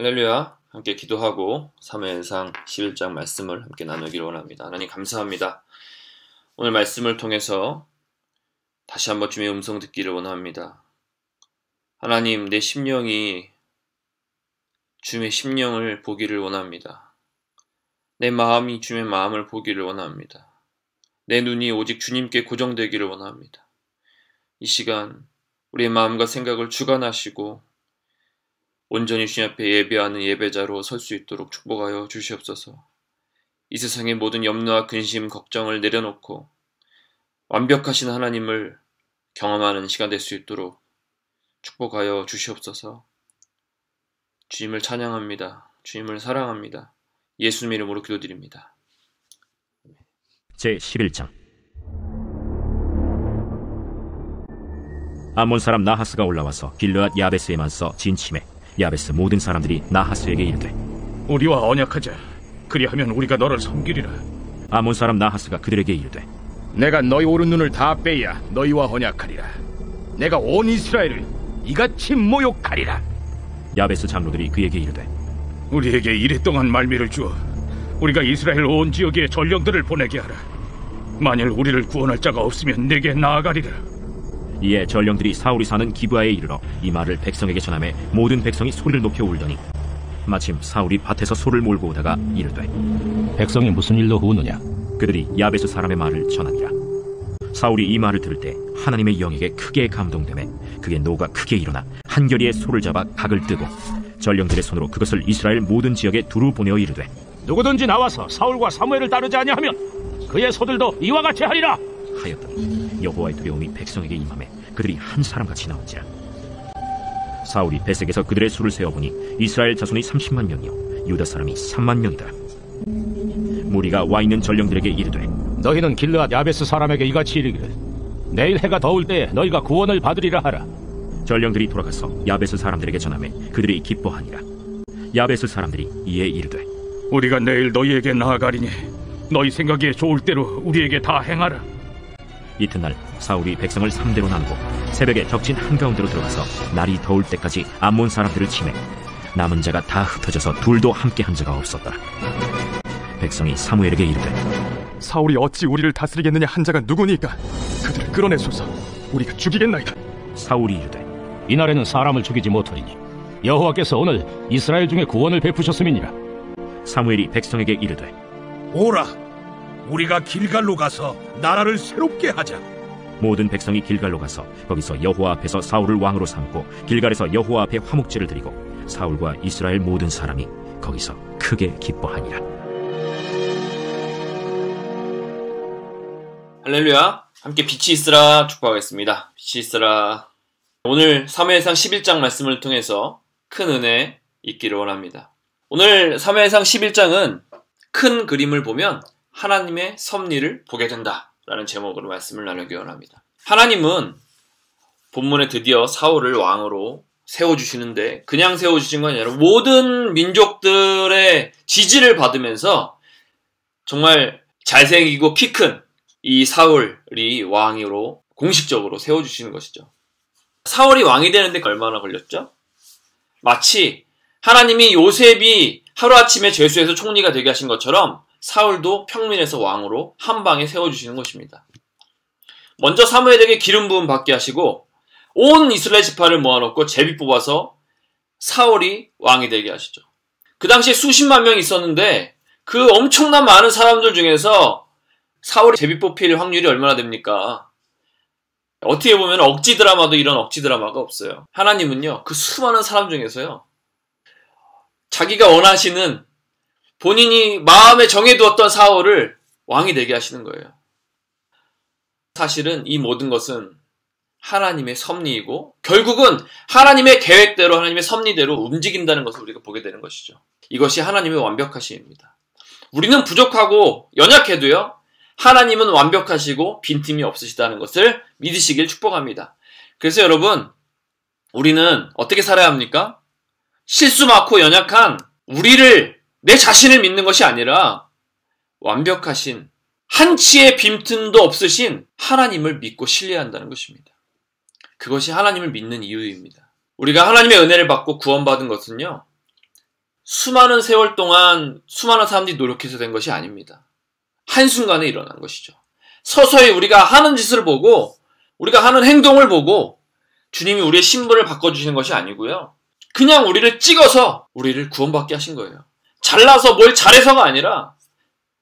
할렐루야. 함께 기도하고 사무엘상 11장 말씀을 함께 나누기를 원합니다. 하나님 감사합니다. 오늘 말씀을 통해서 다시 한번 주님의 음성 듣기를 원합니다. 하나님, 내 심령이 주님의 심령을 보기를 원합니다. 내 마음이 주님의 마음을 보기를 원합니다. 내 눈이 오직 주님께 고정되기를 원합니다. 이 시간 우리의 마음과 생각을 주관하시고 온전히 주님 앞에 예배하는 예배자로 설 수 있도록 축복하여 주시옵소서. 이 세상의 모든 염려와 근심, 걱정을 내려놓고 완벽하신 하나님을 경험하는 시간 될 수 있도록 축복하여 주시옵소서. 주님을 찬양합니다. 주님을 사랑합니다. 예수님 이름으로 기도드립니다. 제11장. 암몬 사람 나하스가 올라와서 길르앗 야베스에 맞서 진침해 야베스 모든 사람들이 나하스에게 이르되, 우리와 언약하자. 그리하면 우리가 너를 섬기리라. 암몬 사람 나하스가 그들에게 이르되, 내가 너희 오른눈을 다 빼야 너희와 언약하리라. 내가 온 이스라엘을 이같이 모욕하리라. 야베스 장로들이 그에게 이르되, 우리에게 이랫동안 말미를 주어 우리가 이스라엘 온 지역에 전령들을 보내게 하라. 만일 우리를 구원할 자가 없으면 내게 나아가리라. 이에 전령들이 사울이 사는 기브아에 이르러 이 말을 백성에게 전하매 모든 백성이 소리를 높여 울더니 마침 사울이 밭에서 소를 몰고 오다가 이르되, 백성이 무슨 일로 우느냐? 그들이 야베스 사람의 말을 전하니라. 사울이 이 말을 들을 때 하나님의 영에게 크게 감동되매 그의 노가 크게 일어나 한결이의 소를 잡아 각을 뜨고 전령들의 손으로 그것을 이스라엘 모든 지역에 두루 보내어 이르되, 누구든지 나와서 사울과 사무엘을 따르지 아니하면 그의 소들도 이와 같이 하리라 하였더니 여호와의 두려움이 백성에게 임하매 그들이 한 사람같이 나온지라. 사울이 베색에서 그들의 수를 세어보니 이스라엘 자손이 30만 명이요 유다 사람이 3만 명이다. 무리가 와 있는 전령들에게 이르되, 너희는 길르앗 야베스 사람에게 이같이 이르기를, 내일 해가 더울 때에 너희가 구원을 받으리라 하라. 전령들이 돌아가서 야베스 사람들에게 전하매 그들이 기뻐하니라. 야베스 사람들이 이에 이르되, 우리가 내일 너희에게 나아가리니 너희 생각에 좋을 대로 우리에게 다 행하라. 이튿날 사울이 백성을 3대로 나누고 새벽에 적진 한가운데로 들어가서 날이 더울 때까지 암몬 사람들을 치매 남은 자가 다 흩어져서 둘도 함께 한 자가 없었더라. 백성이 사무엘에게 이르되, 사울이 어찌 우리를 다스리겠느냐 한 자가 누구니까 그들을 끌어내소서. 우리가 죽이겠나이다. 사울이 이르되, 이날에는 사람을 죽이지 못하리니 여호와께서 오늘 이스라엘 중에 구원을 베푸셨음이니라. 사무엘이 백성에게 이르되, 오라, 우리가 길갈로 가서 나라를 새롭게 하자. 모든 백성이 길갈로 가서 거기서 여호와 앞에서 사울을 왕으로 삼고 길갈에서 여호와 앞에 화목제를 드리고 사울과 이스라엘 모든 사람이 거기서 크게 기뻐하니라. 할렐루야. 함께 빛이 있으라 축복하겠습니다. 빛이 있으라. 오늘 사무엘상 11장 말씀을 통해서 큰 은혜 있기를 원합니다. 오늘 사무엘상 11장은 큰 그림을 보면 하나님의 섭리를 보게 된다 라는 제목으로 말씀을 나누기 원합니다. 하나님은 본문에 드디어 사울을 왕으로 세워주시는데 그냥 세워주신 건 아니라 모든 민족들의 지지를 받으면서 정말 잘생기고 키 큰 이 사울이 왕으로 공식적으로 세워주시는 것이죠. 사울이 왕이 되는데 얼마나 걸렸죠? 마치 하나님이 요셉이 하루아침에 죄수에서 총리가 되게 하신 것처럼 사울도 평민에서 왕으로 한 방에 세워주시는 것입니다. 먼저 사무엘에게 기름 부음 받게 하시고 온 이스라엘 지파를 모아놓고 제비 뽑아서 사울이 왕이 되게 하시죠. 그 당시에 수십만 명이 있었는데 그 엄청난 많은 사람들 중에서 사울이 제비 뽑힐 확률이 얼마나 됩니까? 어떻게 보면 억지 드라마도 이런 억지 드라마가 없어요. 하나님은요, 그 수많은 사람 중에서요, 자기가 원하시는 본인이 마음에 정해두었던 사울을 왕이 되게 하시는 거예요. 사실은 이 모든 것은 하나님의 섭리이고 결국은 하나님의 계획대로 하나님의 섭리대로 움직인다는 것을 우리가 보게 되는 것이죠. 이것이 하나님의 완벽하심입니다. 우리는 부족하고 연약해도요, 하나님은 완벽하시고 빈틈이 없으시다는 것을 믿으시길 축복합니다. 그래서 여러분, 우리는 어떻게 살아야 합니까? 실수 많고 연약한 우리를, 내 자신을 믿는 것이 아니라 완벽하신, 한치의 빈틈도 없으신 하나님을 믿고 신뢰한다는 것입니다. 그것이 하나님을 믿는 이유입니다. 우리가 하나님의 은혜를 받고 구원받은 것은요, 수많은 세월 동안 수많은 사람들이 노력해서 된 것이 아닙니다. 한순간에 일어난 것이죠. 서서히 우리가 하는 짓을 보고 우리가 하는 행동을 보고 주님이 우리의 신분을 바꿔주시는 것이 아니고요. 그냥 우리를 찍어서 우리를 구원받게 하신 거예요. 잘나서 뭘 잘해서가 아니라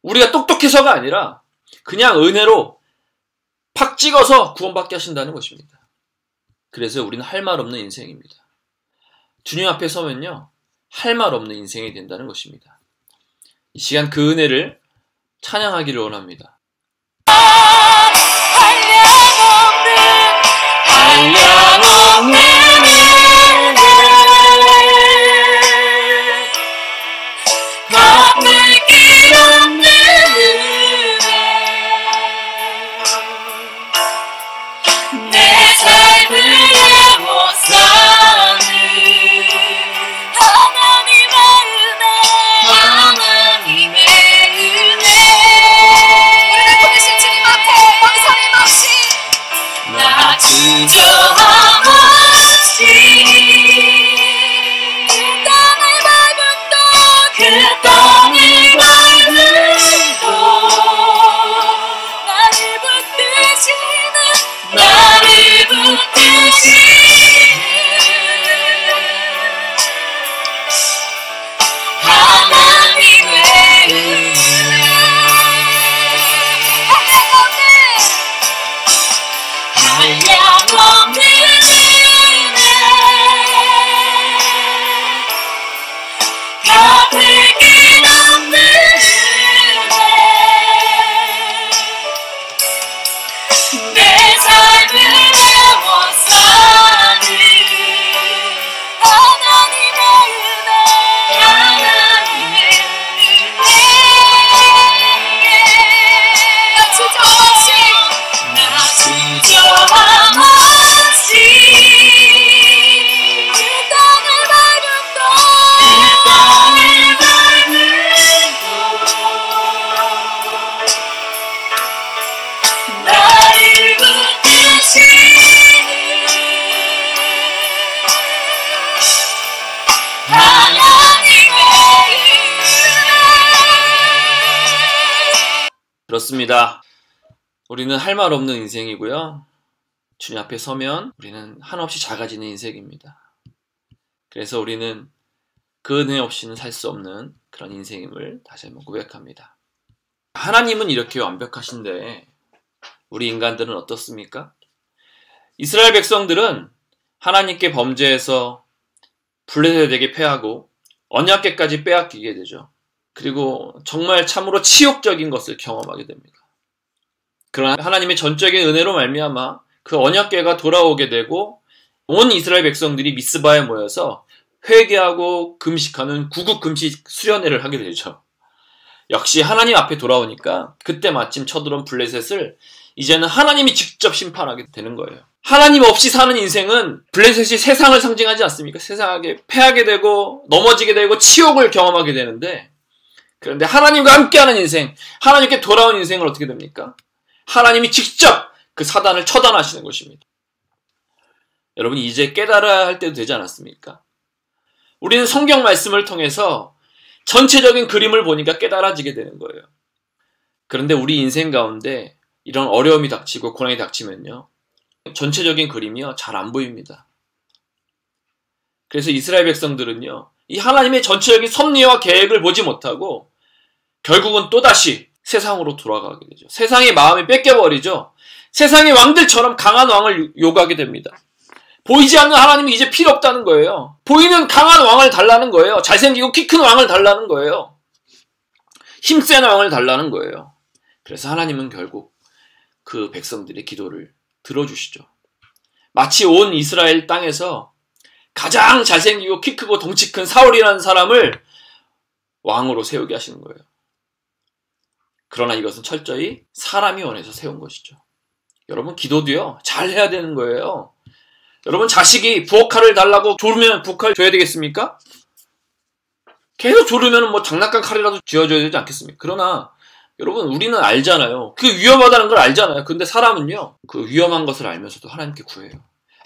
우리가 똑똑해서가 아니라 그냥 은혜로 팍 찍어서 구원받게 하신다는 것입니다. 그래서 우리는 할 말 없는 인생입니다. 주님 앞에 서면요. 할 말 없는 인생이 된다는 것입니다. 이 시간 그 은혜를 찬양하기를 원합니다. 한량없는 갚을 길 없는 내 삶을 내못 사는 하나님의 은혜 우리를 보내신 주님 앞에 범선임 없이 나 주저함 없이 그 땅을 밟은 또 나를 붙드시는 하나님의 은혜 한량없는 은혜 갚을 길 없는 은혜 내 삶을 내못 사는 하나님의 은혜 하나님의 은혜 나 주저함 없이 그 땅을 밟은 나를 붙드시는 하나님의 은혜 그렇습니다. 우리는 할 말 없는 인생이고요. 주님 앞에 서면 우리는 한없이 작아지는 인생입니다. 그래서 우리는 그 은혜 없이는 살 수 없는 그런 인생임을 다시 한번 고백합니다. 하나님은 이렇게 완벽하신데 우리 인간들은 어떻습니까? 이스라엘 백성들은 하나님께 범죄해서 블레셋에게 패하고 언약궤까지 빼앗기게 되죠. 그리고 정말 참으로 치욕적인 것을 경험하게 됩니다. 그러나 하나님의 전적인 은혜로 말미암아 그 언약궤가 돌아오게 되고 온 이스라엘 백성들이 미스바에 모여서 회개하고 금식하는 구국 금식 수련회를 하게 되죠. 역시 하나님 앞에 돌아오니까 그때 마침 쳐들어온 블레셋을 이제는 하나님이 직접 심판하게 되는 거예요. 하나님 없이 사는 인생은 블레셋이 세상을 상징하지 않습니까? 세상에 패하게 되고 넘어지게 되고 치욕을 경험하게 되는데 그런데 하나님과 함께하는 인생, 하나님께 돌아온 인생은 어떻게 됩니까? 하나님이 직접 그 사단을 처단하시는 것입니다. 여러분 이제 깨달아야 할 때도 되지 않았습니까? 우리는 성경 말씀을 통해서 전체적인 그림을 보니까 깨달아지게 되는 거예요. 그런데 우리 인생 가운데 이런 어려움이 닥치고 고난이 닥치면요. 전체적인 그림이요. 잘 안 보입니다. 그래서 이스라엘 백성들은요. 이 하나님의 전체적인 섭리와 계획을 보지 못하고 결국은 또다시 세상으로 돌아가게 되죠. 세상의 마음이 뺏겨버리죠. 세상의 왕들처럼 강한 왕을 요구하게 됩니다. 보이지 않는 하나님이 이제 필요 없다는 거예요. 보이는 강한 왕을 달라는 거예요. 잘생기고 키 큰 왕을 달라는 거예요. 힘센 왕을 달라는 거예요. 그래서 하나님은 결국 그 백성들의 기도를 들어주시죠. 마치 온 이스라엘 땅에서 가장 잘생기고 키 크고 덩치 큰 사울이라는 사람을 왕으로 세우게 하시는 거예요. 그러나 이것은 철저히 사람이 원해서 세운 것이죠. 여러분 기도도요. 잘 해야 되는 거예요. 여러분 자식이 부엌칼을 달라고 조르면 부엌칼 줘야 되겠습니까? 계속 조르면 뭐 장난감 칼이라도 쥐어줘야 되지 않겠습니까? 그러나 여러분 우리는 알잖아요. 그 위험하다는 걸 알잖아요. 근데 사람은요. 그 위험한 것을 알면서도 하나님께 구해요.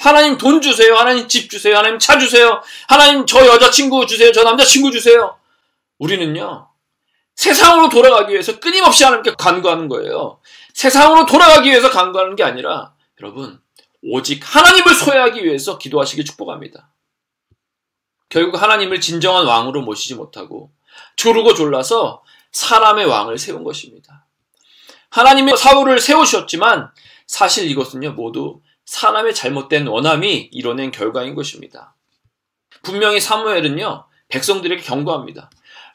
하나님 돈 주세요. 하나님 집 주세요. 하나님 차 주세요. 하나님 저 여자친구 주세요. 저 남자친구 주세요. 우리는요, 세상으로 돌아가기 위해서 끊임없이 하나님께 간구하는 거예요. 세상으로 돌아가기 위해서 간구하는 게 아니라 여러분, 오직 하나님을 소유하기 위해서 기도하시길 축복합니다. 결국 하나님을 진정한 왕으로 모시지 못하고 조르고 졸라서 사람의 왕을 세운 것입니다. 하나님이 사울을 세우셨지만 사실 이것은요, 모두 사람의 잘못된 원함이 이뤄낸 결과인 것입니다. 분명히 사무엘은요, 백성들에게 경고합니다.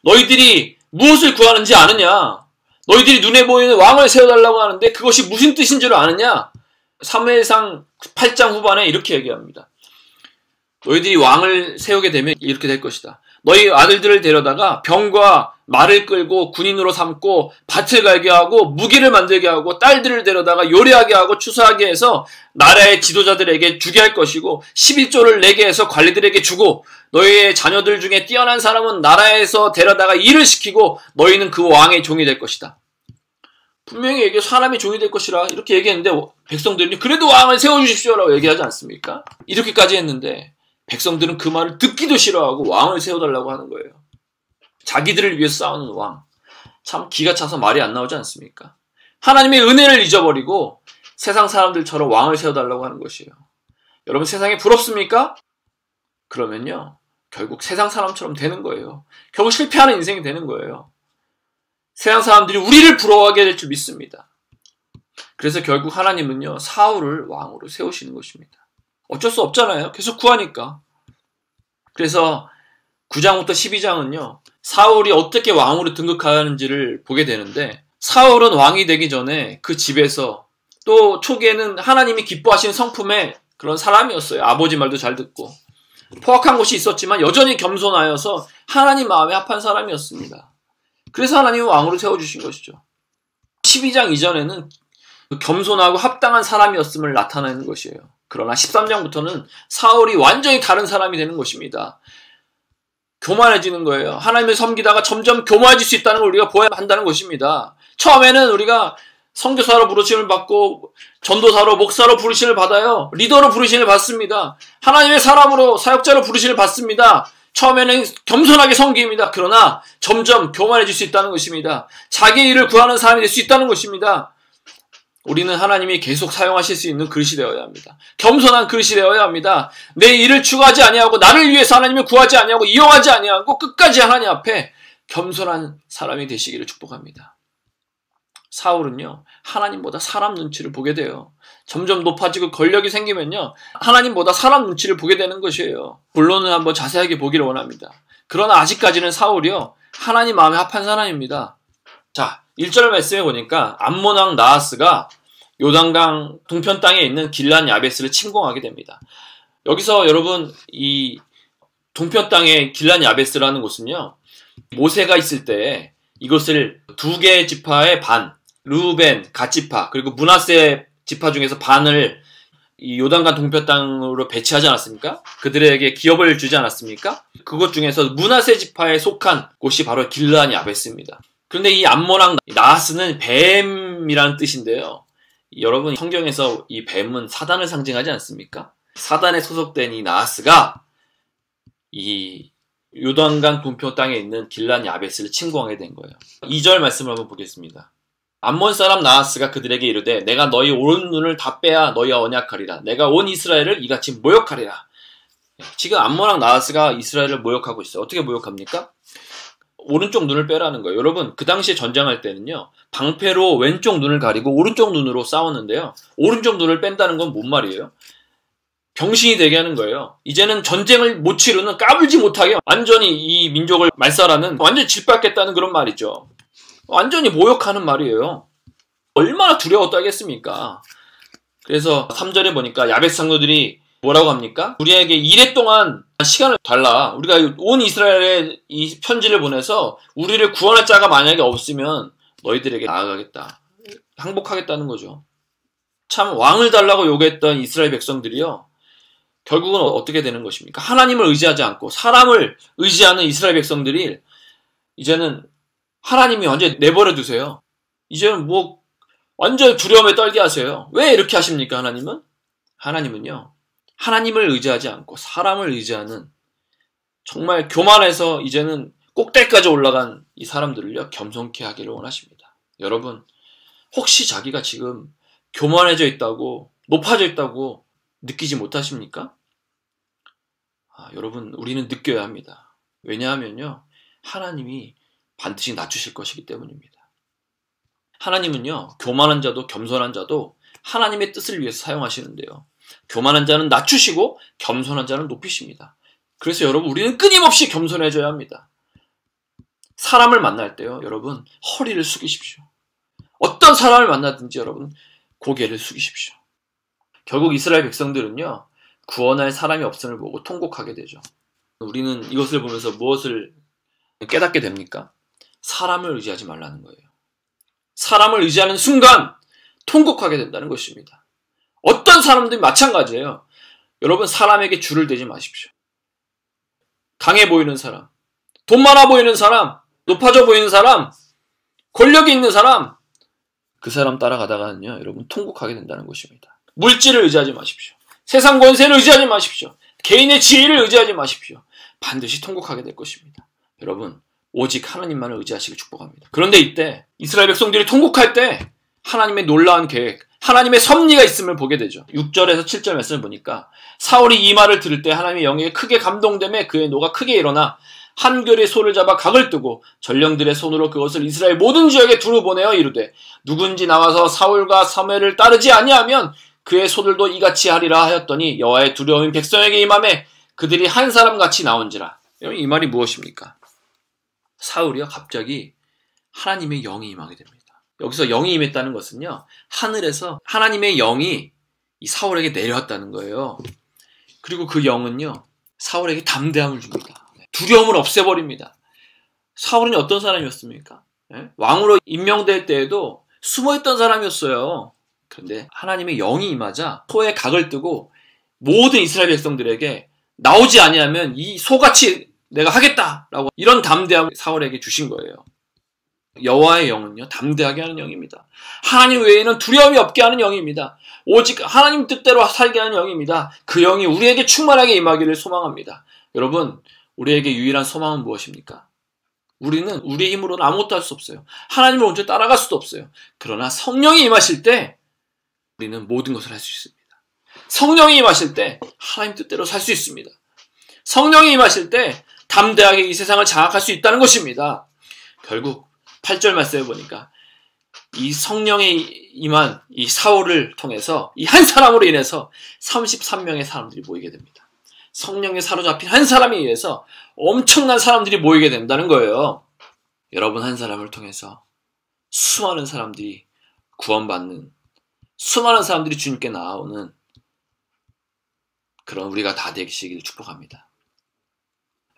너희들이 무엇을 구하는지 아느냐? 너희들이 눈에 보이는 왕을 세워달라고 하는데 그것이 무슨 뜻인 줄 아느냐? 사무엘상 8장 후반에 이렇게 얘기합니다. 너희들이 왕을 세우게 되면 이렇게 될 것이다. 너희 아들들을 데려다가 병과 말을 끌고 군인으로 삼고 밭을 갈게 하고 무기를 만들게 하고 딸들을 데려다가 요리하게 하고 추수하게 해서 나라의 지도자들에게 주게 할 것이고 11조를 내게 해서 관리들에게 주고 너희의 자녀들 중에 뛰어난 사람은 나라에서 데려다가 일을 시키고 너희는 그 왕의 종이 될 것이다. 분명히 얘기해 사람이 종이 될 것이라 이렇게 얘기했는데 백성들이 그래도 왕을 세워주십시오라고 얘기하지 않습니까? 이렇게까지 했는데 백성들은 그 말을 듣기도 싫어하고 왕을 세워달라고 하는 거예요. 자기들을 위해서 싸우는 왕. 참 기가 차서 말이 안 나오지 않습니까? 하나님의 은혜를 잊어버리고 세상 사람들처럼 왕을 세워달라고 하는 것이에요. 여러분 세상에 부럽습니까? 그러면요, 결국 세상 사람처럼 되는 거예요. 결국 실패하는 인생이 되는 거예요. 세상 사람들이 우리를 부러워하게 될 줄 믿습니다. 그래서 결국 하나님은요, 사울을 왕으로 세우시는 것입니다. 어쩔 수 없잖아요. 계속 구하니까. 그래서 9장부터 12장은요, 사울이 어떻게 왕으로 등극하는지를 보게 되는데, 사울은 왕이 되기 전에 그 집에서 또 초기에는 하나님이 기뻐하시는 성품의 그런 사람이었어요. 아버지 말도 잘 듣고. 포악한 곳이 있었지만 여전히 겸손하여서 하나님 마음에 합한 사람이었습니다. 그래서 하나님은 왕으로 세워주신 것이죠. 12장 이전에는 겸손하고 합당한 사람이었음을 나타내는 것이에요. 그러나 13장부터는 사울이 완전히 다른 사람이 되는 것입니다. 교만해지는 거예요. 하나님을 섬기다가 점점 교만해질 수 있다는 걸 우리가 보아야 한다는 것입니다. 처음에는 우리가 선교사로 부르심을 받고 전도사로 목사로 부르심을 받아요. 리더로 부르심을 받습니다. 하나님의 사람으로 사역자로 부르심을 받습니다. 처음에는 겸손하게 섬깁니다. 그러나 점점 교만해질 수 있다는 것입니다. 자기 일을 구하는 사람이 될 수 있다는 것입니다. 우리는 하나님이 계속 사용하실 수 있는 그릇이 되어야 합니다. 겸손한 그릇이 되어야 합니다. 내 일을 추구하지 아니하고 나를 위해서 하나님을 구하지 아니하고 이용하지 아니하고 끝까지 하나님 앞에 겸손한 사람이 되시기를 축복합니다. 사울은요, 하나님보다 사람 눈치를 보게 돼요. 점점 높아지고 권력이 생기면요, 하나님보다 사람 눈치를 보게 되는 것이에요. 본론은 한번 자세하게 보기를 원합니다. 그러나 아직까지는 사울이요, 하나님 마음에 합한 사람입니다. 자, 1절 말씀에 보니까 암몬 왕 나하스가 요단강 동편 땅에 있는 길란 야베스를 침공하게 됩니다. 여기서 여러분, 이 동편 땅의 길란 야베스라는 곳은요, 모세가 있을 때 이것을 두 개의 지파의 반, 르우벤, 갓지파, 그리고 므낫세 지파 중에서 반을 이 요단강 동편 땅으로 배치하지 않았습니까? 그들에게 기업을 주지 않았습니까? 그것 중에서 므낫세 지파에 속한 곳이 바로 길란 야베스입니다. 그런데 이 암몬 왕 나하스는 뱀이라는 뜻인데요. 여러분, 성경에서 이 뱀은 사단을 상징하지 않습니까? 사단에 소속된 이 나하스가 이 요단강 동편 땅에 있는 길란 야베스를 침공하게 된 거예요. 2절 말씀을 한번 보겠습니다. 암몬 사람 나하스가 그들에게 이르되 내가 너희 오른눈을 다 빼야 너희와 언약하리라. 내가 온 이스라엘을 이같이 모욕하리라. 지금 암몬 왕 나하스가 이스라엘을 모욕하고 있어요. 어떻게 모욕합니까? 오른쪽 눈을 빼라는 거예요. 여러분, 그 당시에 전쟁할 때는요, 방패로 왼쪽 눈을 가리고 오른쪽 눈으로 싸웠는데요, 오른쪽 눈을 뺀다는 건 뭔 말이에요? 병신이 되게 하는 거예요. 이제는 전쟁을 못 치르는, 까불지 못하게 완전히 이 민족을 말살하는, 완전히 짓밟겠다는 그런 말이죠. 완전히 모욕하는 말이에요. 얼마나 두려웠다겠습니까? 그래서 3절에 보니까 야베스 장로들이 뭐라고 합니까? 우리에게 1회 동안 시간을 달라. 우리가 온 이스라엘에 이 편지를 보내서 우리를 구원할 자가 만약에 없으면 너희들에게 나아가겠다. 항복하겠다는 거죠. 참 왕을 달라고 요구했던 이스라엘 백성들이요, 결국은 어떻게 되는 것입니까? 하나님을 의지하지 않고 사람을 의지하는 이스라엘 백성들이 이제는 하나님이 완전히 내버려 두세요. 이제는 완전 두려움에 떨게 하세요. 왜 이렇게 하십니까? 하나님은요, 하나님을 의지하지 않고 사람을 의지하는, 정말 교만해서 이제는 꼭대기까지 올라간 이 사람들을요, 겸손케 하기를 원하십니다. 여러분, 혹시 자기가 지금 교만해져 있다고, 높아져 있다고 느끼지 못하십니까? 여러분, 우리는 느껴야 합니다. 왜냐하면요, 하나님이 반드시 낮추실 것이기 때문입니다. 하나님은요, 교만한 자도 겸손한 자도 하나님의 뜻을 위해서 사용하시는데요, 교만한 자는 낮추시고 겸손한 자는 높이십니다. 그래서 여러분, 우리는 끊임없이 겸손해져야 합니다. 사람을 만날 때요, 여러분, 허리를 숙이십시오. 어떤 사람을 만나든지 여러분, 고개를 숙이십시오. 결국 이스라엘 백성들은요, 구원할 사람이 없음을 보고 통곡하게 되죠. 우리는 이것을 보면서 무엇을 깨닫게 됩니까? 사람을 의지하지 말라는 거예요. 사람을 의지하는 순간 통곡하게 된다는 것입니다. 어떤 사람들이 마찬가지예요. 여러분, 사람에게 줄을 대지 마십시오. 강해 보이는 사람, 돈 많아 보이는 사람, 높아져 보이는 사람, 권력이 있는 사람, 그 사람 따라가다가는요, 여러분, 통곡하게 된다는 것입니다. 물질을 의지하지 마십시오. 세상 권세를 의지하지 마십시오. 개인의 지혜를 의지하지 마십시오. 반드시 통곡하게 될 것입니다. 여러분, 오직 하나님만을 의지하시길 축복합니다. 그런데 이때 이스라엘 백성들이 통곡할 때 하나님의 놀라운 계획, 하나님의 섭리가 있음을 보게 되죠. 6절에서 7절 말씀을 보니까 사울이 이 말을 들을 때 하나님의 영에 크게 감동되매 그의 노가 크게 일어나 한결의 소를 잡아 각을 뜨고 전령들의 손으로 그것을 이스라엘 모든 지역에 두루 보내어 이르되 누군지 나와서 사울과 사무엘을 따르지 아니하면 그의 소들도 이같이 하리라 하였더니 여호와의 두려움이 백성에게 임하매 그들이 한 사람같이 나온지라. 이 말이 무엇입니까? 사울이요, 갑자기 하나님의 영이 임하게 됩니다. 여기서 영이 임했다는 것은요, 하늘에서 하나님의 영이 이 사울에게 내려왔다는 거예요. 그리고 그 영은요, 사울에게 담대함을 줍니다. 두려움을 없애버립니다. 사울은 어떤 사람이었습니까? 왕으로 임명될 때에도 숨어있던 사람이었어요. 그런데 하나님의 영이 임하자 소의 각을 뜨고 모든 이스라엘 백성들에게 나오지 아니하면 이 소같이 내가 하겠다라고 이런 담대함을 사울에게 주신 거예요. 여호와의 영은요, 담대하게 하는 영입니다. 하나님 외에는 두려움이 없게 하는 영입니다. 오직 하나님 뜻대로 살게 하는 영입니다. 그 영이 우리에게 충만하게 임하기를 소망합니다. 여러분, 우리에게 유일한 소망은 무엇입니까? 우리는 우리의 힘으로는 아무것도 할 수 없어요. 하나님을 온전히 따라갈 수도 없어요. 그러나 성령이 임하실 때 우리는 모든 것을 할 수 있습니다. 성령이 임하실 때 하나님 뜻대로 살 수 있습니다. 성령이 임하실 때 담대하게 이 세상을 장악할 수 있다는 것입니다. 결국 8절 말씀에 보니까 이 성령의 임한 이 사울을 통해서 이 한 사람으로 인해서 33명의 사람들이 모이게 됩니다. 성령에 사로잡힌 한 사람에 의해서 엄청난 사람들이 모이게 된다는 거예요. 여러분, 한 사람을 통해서 수많은 사람들이 구원받는, 수많은 사람들이 주님께 나아오는 그런 우리가 다 되시기를 축복합니다.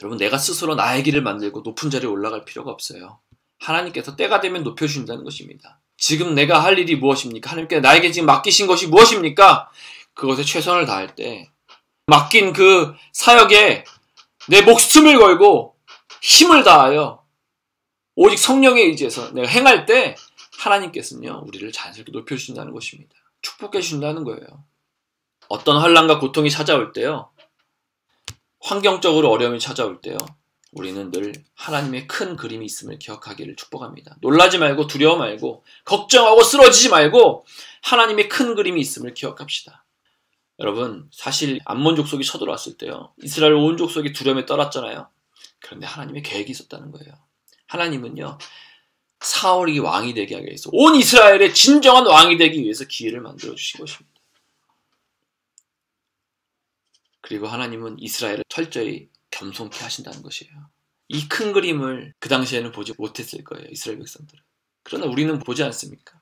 여러분, 내가 스스로 나의 길을 만들고 높은 자리에 올라갈 필요가 없어요. 하나님께서 때가 되면 높여주신다는 것입니다. 지금 내가 할 일이 무엇입니까? 하나님께서 나에게 지금 맡기신 것이 무엇입니까? 그것에 최선을 다할 때 맡긴 그 사역에 내 목숨을 걸고 힘을 다하여 오직 성령에 의지해서 내가 행할 때 하나님께서는요, 우리를 자연스럽게 높여주신다는 것입니다. 축복해 주신다는 거예요. 어떤 환난과 고통이 찾아올 때요, 환경적으로 어려움이 찾아올 때요, 우리는 늘 하나님의 큰 그림이 있음을 기억하기를 축복합니다. 놀라지 말고 두려워 말고 걱정하고 쓰러지지 말고 하나님의 큰 그림이 있음을 기억합시다. 여러분, 사실 암몬 족속이 쳐들어왔을 때요, 이스라엘 온 족속이 두려움에 떨었잖아요. 그런데 하나님의 계획이 있었다는 거예요. 하나님은요, 사울이 왕이 되게 하기 위해서, 온 이스라엘의 진정한 왕이 되기 위해서 기회를 만들어 주신 것입니다. 그리고 하나님은 이스라엘을 철저히 겸손케 하신다는 것이에요. 이 큰 그림을 그 당시에는 보지 못했을 거예요, 이스라엘 백성들은. 그러나 우리는 보지 않습니까?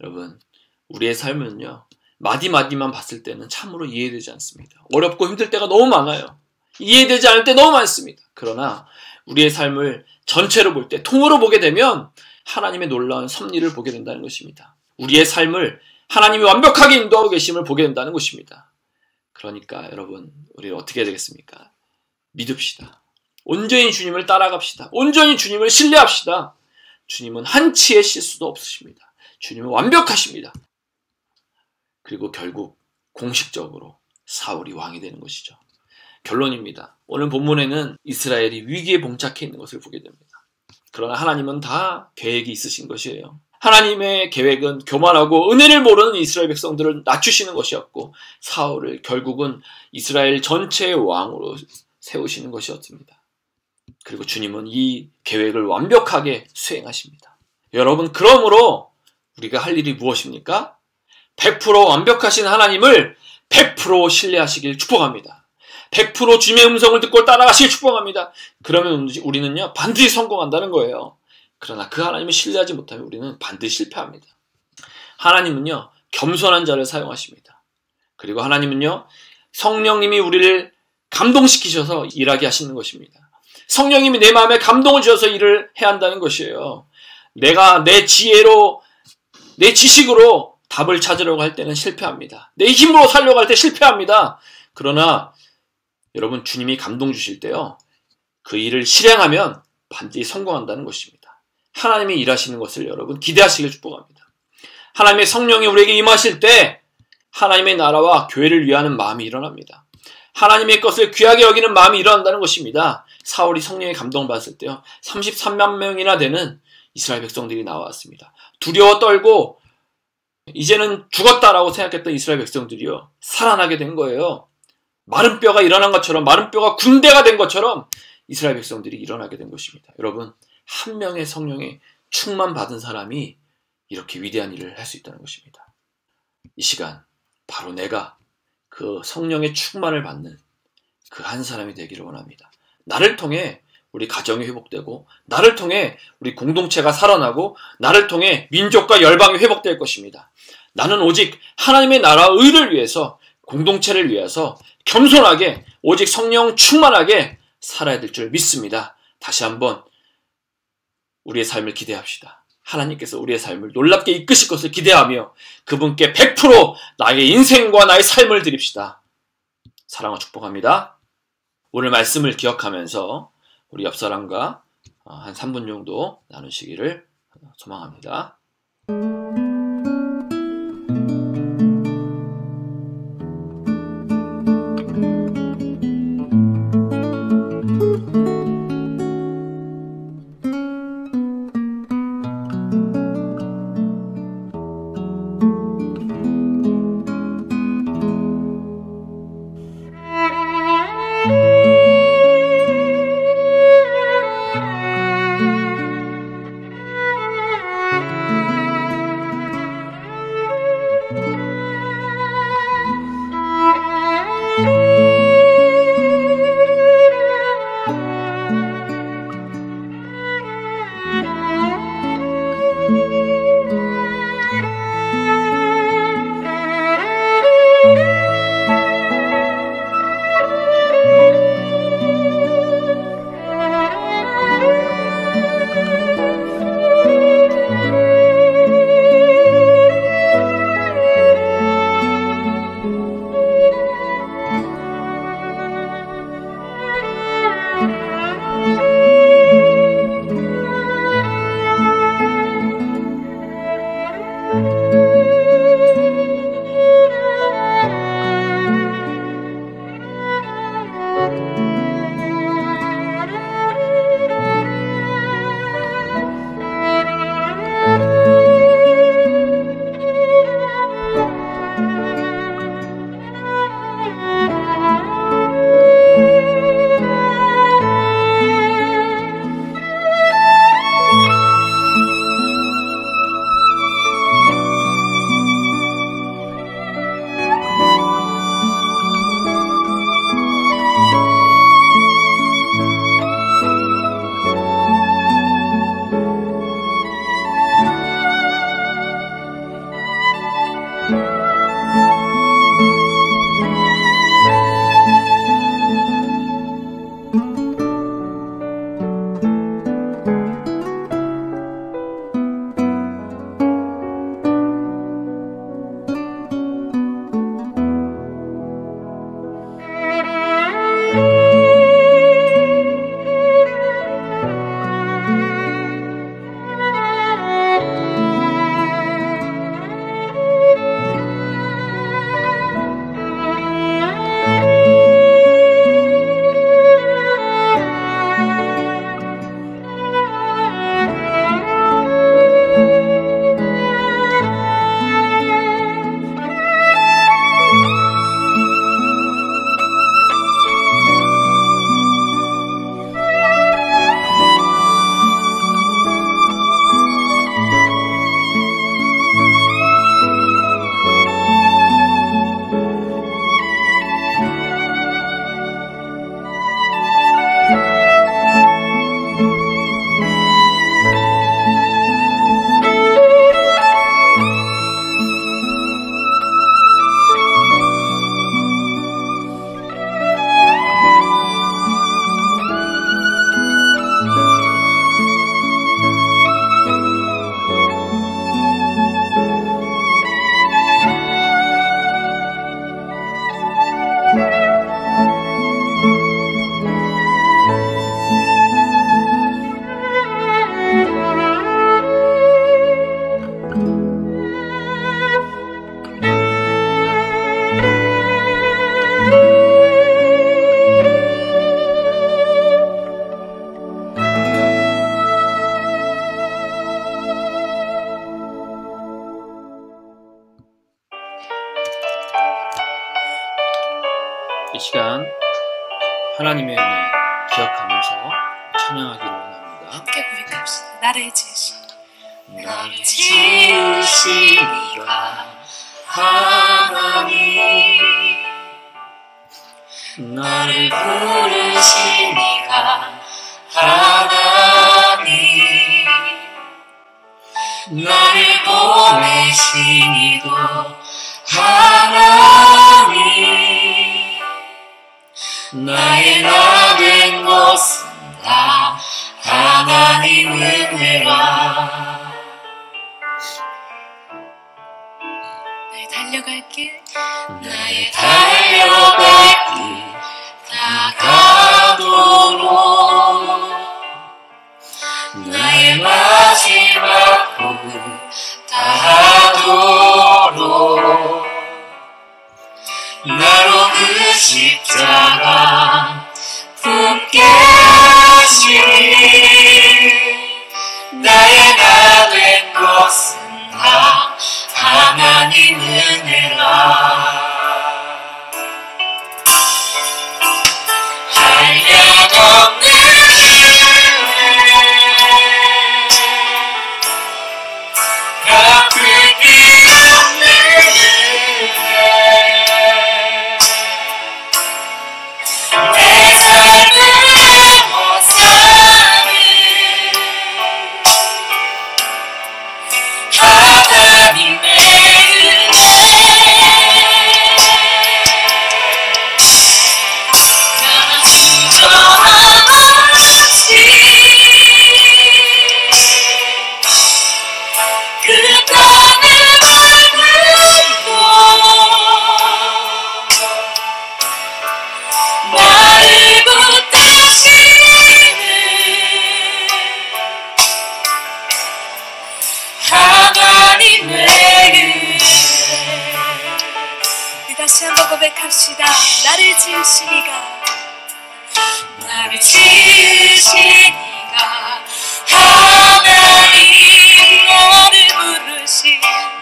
여러분, 우리의 삶은요, 마디마디만 봤을 때는 참으로 이해되지 않습니다. 어렵고 힘들 때가 너무 많아요. 이해되지 않을 때 너무 많습니다. 그러나 우리의 삶을 전체로 볼 때, 통으로 보게 되면 하나님의 놀라운 섭리를 보게 된다는 것입니다. 우리의 삶을 하나님이 완벽하게 인도하고 계심을 보게 된다는 것입니다. 그러니까 여러분, 우리 어떻게 해야 되겠습니까? 믿읍시다. 온전히 주님을 따라갑시다. 온전히 주님을 신뢰합시다. 주님은 한치의 실수도 없으십니다. 주님은 완벽하십니다. 그리고 결국 공식적으로 사울이 왕이 되는 것이죠. 결론입니다. 오늘 본문에는 이스라엘이 위기에 봉착해 있는 것을 보게 됩니다. 그러나 하나님은 다 계획이 있으신 것이에요. 하나님의 계획은 교만하고 은혜를 모르는 이스라엘 백성들을 낮추시는 것이었고 사울을 결국은 이스라엘 전체의 왕으로 세우시는 것이었습니다. 그리고 주님은 이 계획을 완벽하게 수행하십니다. 여러분, 그러므로 우리가 할 일이 무엇입니까? 100% 완벽하신 하나님을 100% 신뢰하시길 축복합니다. 100% 주님의 음성을 듣고 따라가시길 축복합니다. 그러면 우리는요 반드시 성공한다는 거예요. 그러나 그 하나님을 신뢰하지 못하면 우리는 반드시 실패합니다. 하나님은요 겸손한 자를 사용하십니다. 그리고 하나님은요 성령님이 우리를 감동시키셔서 일하게 하시는 것입니다. 성령님이 내 마음에 감동을 주셔서 일을 해야 한다는 것이에요. 내가 내 지혜로, 내 지식으로 답을 찾으려고 할 때는 실패합니다. 내 힘으로 살려고 할 때 실패합니다. 그러나 여러분, 주님이 감동 주실 때요 그 일을 실행하면 반드시 성공한다는 것입니다. 하나님이 일하시는 것을 여러분 기대하시길 축복합니다. 하나님의 성령이 우리에게 임하실 때 하나님의 나라와 교회를 위하는 마음이 일어납니다. 하나님의 것을 귀하게 여기는 마음이 일어난다는 것입니다. 사울이 성령의 감동을 받았을 때요 33만 명이나 되는 이스라엘 백성들이 나왔습니다. 두려워 떨고 이제는 죽었다라고 생각했던 이스라엘 백성들이요 살아나게 된 거예요. 마른 뼈가 일어난 것처럼, 마른 뼈가 군대가 된 것처럼 이스라엘 백성들이 일어나게 된 것입니다. 여러분, 한 명의 성령의 충만 받은 사람이 이렇게 위대한 일을 할 수 있다는 것입니다. 이 시간 바로 내가 그 성령의 충만을 받는 그 한 사람이 되기를 원합니다. 나를 통해 우리 가정이 회복되고, 나를 통해 우리 공동체가 살아나고, 나를 통해 민족과 열방이 회복될 것입니다. 나는 오직 하나님의 나라 의를 위해서, 공동체를 위해서 겸손하게 오직 성령 충만하게 살아야 될 줄 믿습니다. 다시 한번 우리의 삶을 기대합시다. 하나님께서 우리의 삶을 놀랍게 이끄실 것을 기대하며 그분께 100% 나의 인생과 나의 삶을 드립시다. 사랑과 축복합니다. 오늘 말씀을 기억하면서 우리 옆사람과 한 3분 정도 나누시기를 소망합니다. 하나님의 은혜 기억하면서 찬양하기를 원합니다. 함께 고백합시다. 나를 지으신 나를 지으신 이가 하나님, 나를 부르신 이가 하나님, 나를 보내신 이도 하나님, 나의 나 된 것은 다 하나님 은혜라. 나의 달려갈 길, 나의 달려갈 길 다가도록, 나의 마지막 곡을 다하도록, 나로 그 십자가 품게 하시니, 나의 나 된 것은 다 하나님 은혜라. 한량없는 은혜, 갚을 길 없는 은혜, 내 삶의 모습을 하나님의 은혜, 나는 진정하지 그 땅의 말들도 나를 붙드시는 하나님의 은혜. 우리 다시 한번 고백합시다. 나를 지으신 이가, 나를 지으신 이가 하나님,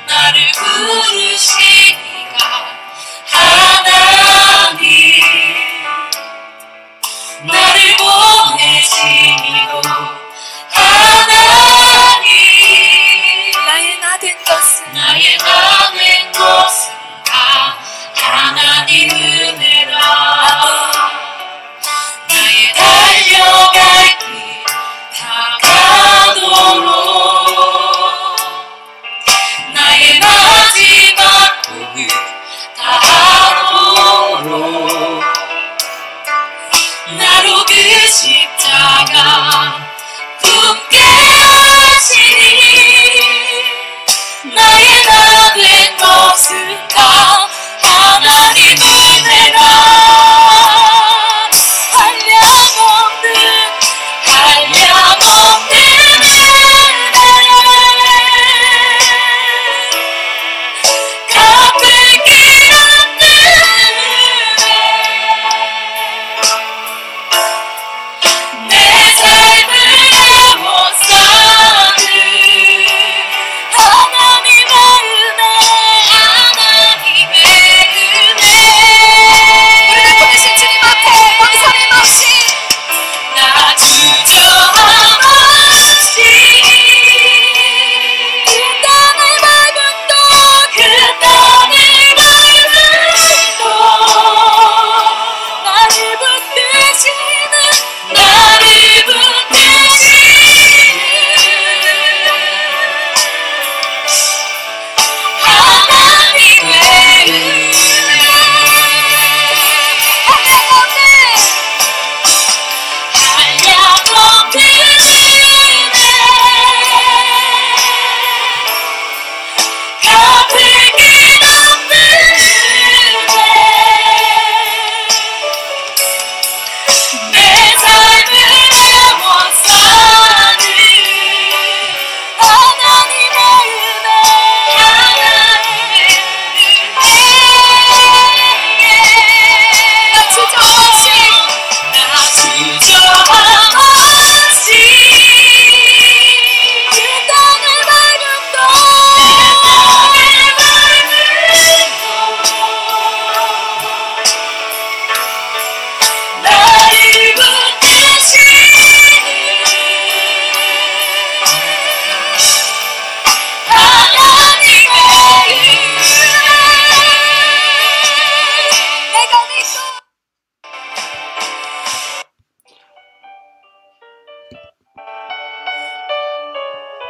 나를 부르신 이가 하나님, 나를 보내신 이도 하나님, 나의 나 된 것은 나의 나 된 것은 다 하나님 은혜라. 나의 달려갈 길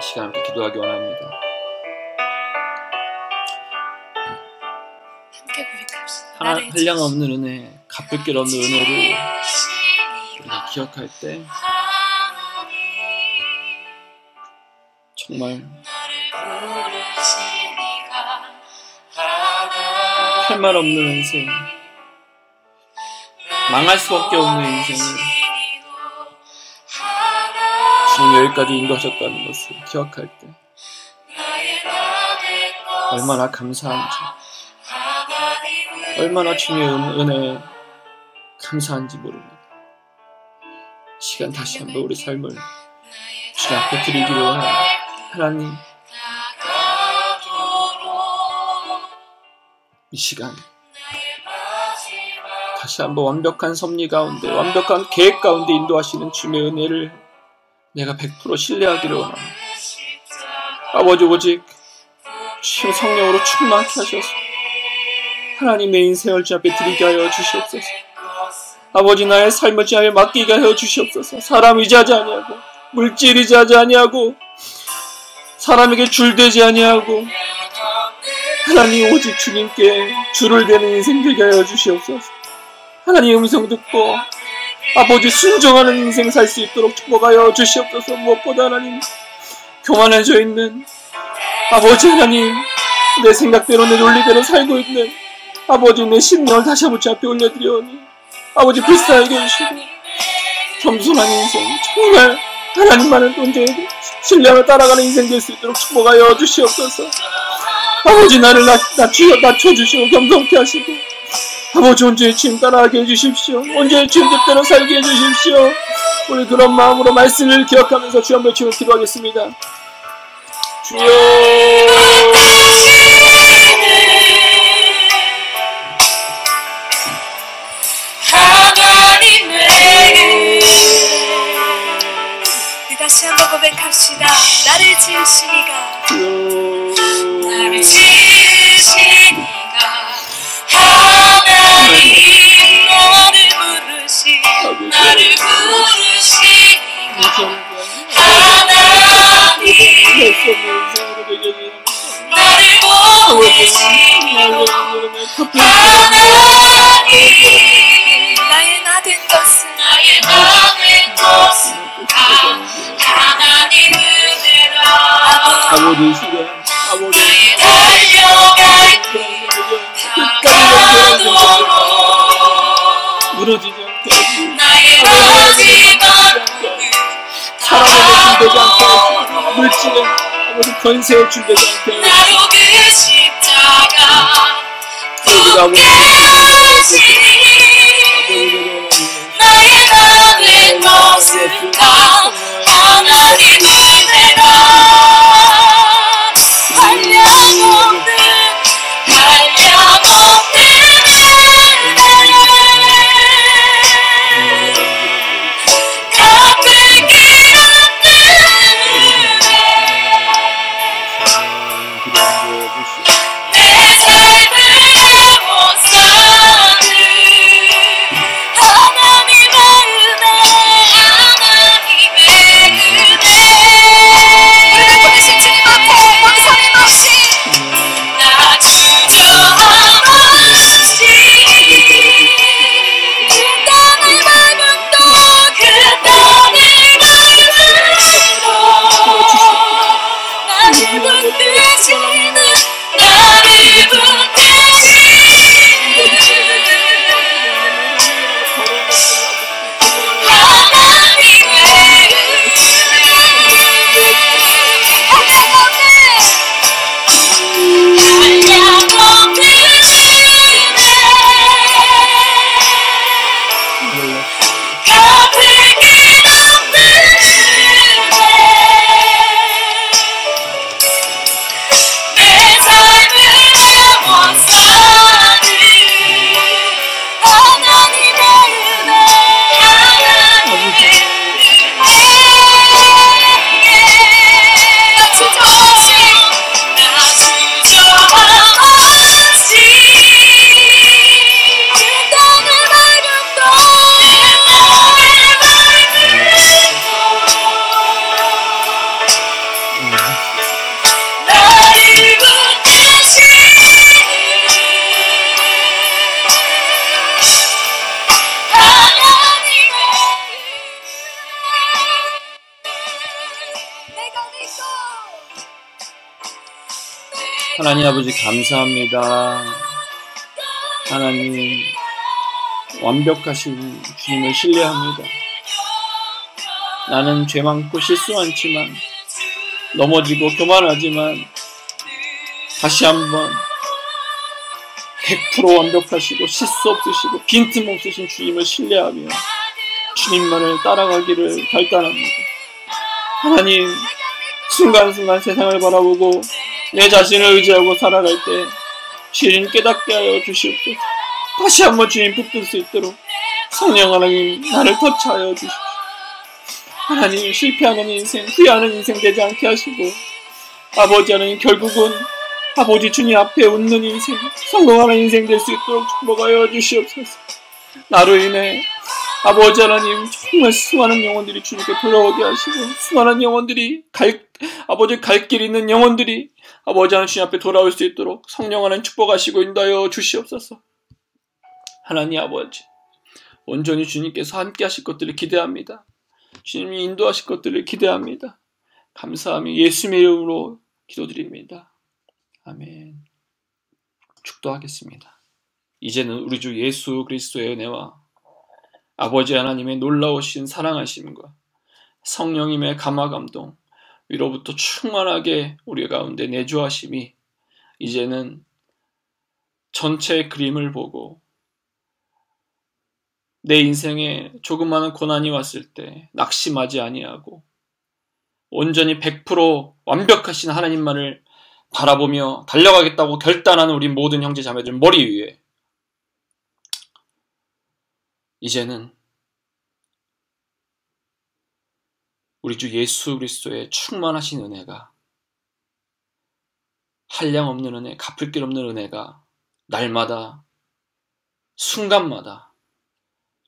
시간 함께 기도하기 원합니다. 함께 고백합시다. 한량없는 은혜, 갚을 길 없는 은혜를 우리가 기억할 때 정말 할 말 없는 인생, 망할 수밖에 없는 인생을 주님 여기까지 인도하셨다는 것을 기억할 때 얼마나 감사한지, 얼마나 주님의 은혜에 감사한지 모릅니다. 시간 다시 한번 우리 삶을 주님 앞에 드리기로 원합니다. 하나님, 이 시간 다시 한번 완벽한 섭리 가운데, 완벽한 계획 가운데 인도하시는 주님의 은혜를 내가 100% 신뢰하기를 원합니다. 아버지, 오직 주님 성령으로 충만케 하셔서 하나님 내 인생을 주 앞에 드리게 하여 주시옵소서. 아버지, 나의 삶을 주 앞에 맡기게 하여 주시옵소서. 사람 의지하지 아니하고, 물질 의지하지 아니하고, 사람에게 줄되지 아니하고, 하나님 오직 주님께 줄을 대는 인생 되게 하여 주시옵소서. 하나님 음성 듣고 아버지 순종하는 인생 살 수 있도록 축복하여 주시옵소서. 무엇보다 하나님, 교만해져 있는 아버지 하나님, 내 생각대로 내 논리대로 살고 있는 아버지 내 심령을 다시 한번 주 앞에 올려드리오니 아버지 불쌍하게 해주시고 겸손한 인생, 정말 하나님만을 존재하고 신뢰하며 따라가는 인생 될 수 있도록 축복하여 주시옵소서. 아버지 나를 낮춰주시고 겸손케 하시고 아버지 온전히 주님 따라가게 해주십시오. 온전히 주님 뜻대로 살게 해주십시오. 우리 그런 마음으로 말씀을 기억하면서 주 한번 외치며 기도하겠습니다. 주여, 다시 한번 고백합시다. 나를 지으신 이가, 나를 지으신 이가 하나님, 나를 부르신, 나를 부르신 이가 하나님, 나를 보내신 이가 하나님, 나의 나 된 것은, 나의 나 된 것은 하나님 은혜라. 아버지 시간, 아버지 달려갈 길 다가도록 무너지지 않게, 나의 마지막 사람에게 준비되지 않게 하시고, 물질에 아버지 권세에 준비되지 않게 하시고, 나로 그 십자가 아버지 나의 나 된 것은 다 하나님 은혜라. 한량없는 갚을 길 없는 내 삶을 못 사는 하나님의 은혜, 하나님의 하나님 아버지 감사합니다. 하나님 완벽하신 주님을 신뢰합니다. 나는 죄 많고 실수 많지만 넘어지고 교만하지만 다시 한번 100% 완벽하시고 실수 없으시고 빈틈 없으신 주님을 신뢰하며 주님만을 따라가기를 결단합니다. 하나님 순간순간 세상을 바라보고 내 자신을 의지하고 살아갈 때 주님 깨닫게 하여 주시옵소서. 다시 한번 주님 붙들 수 있도록 성령 하나님 나를 터치하여 주십시오. 하나님 실패하는 인생, 후회하는 인생 되지 않게 하시고 아버지 하나님 결국은 아버지 주님 앞에 웃는 인생, 성공하는 인생 될 수 있도록 축복하여 주시옵소서. 나로 인해 아버지 하나님 정말 수많은 영혼들이 주님께 돌아오게 하시고 수많은 영혼들이 아버지 갈 길 있는 영혼들이 아버지 하나님 주님 앞에 돌아올 수 있도록 성령 하나님 축복하시고 인도하여 주시옵소서. 하나님 아버지 온전히 주님께서 함께 하실 것들을 기대합니다. 주님이 인도하실 것들을 기대합니다. 감사하며 예수님의 이름으로 기도드립니다. 아멘. 축도하겠습니다. 이제는 우리 주 예수 그리스도의 은혜와 아버지 하나님의 놀라우신 사랑하심과 성령님의 감화감동 위로부터 충만하게 우리 가운데 내주하심이 이제는 전체 그림을 보고 내 인생에 조그마한 고난이 왔을 때 낙심하지 아니하고 온전히 100% 완벽하신 하나님만을 바라보며 달려가겠다고 결단하는 우리 모든 형제 자매들 머리 위에 이제는 우리 주 예수 그리스도의 충만하신 은혜가 한량없는 은혜, 갚을 길 없는 은혜가 날마다 순간마다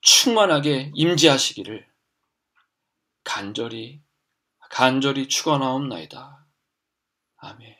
충만하게 임재하시기를 간절히 축원하옵나이다. 아멘.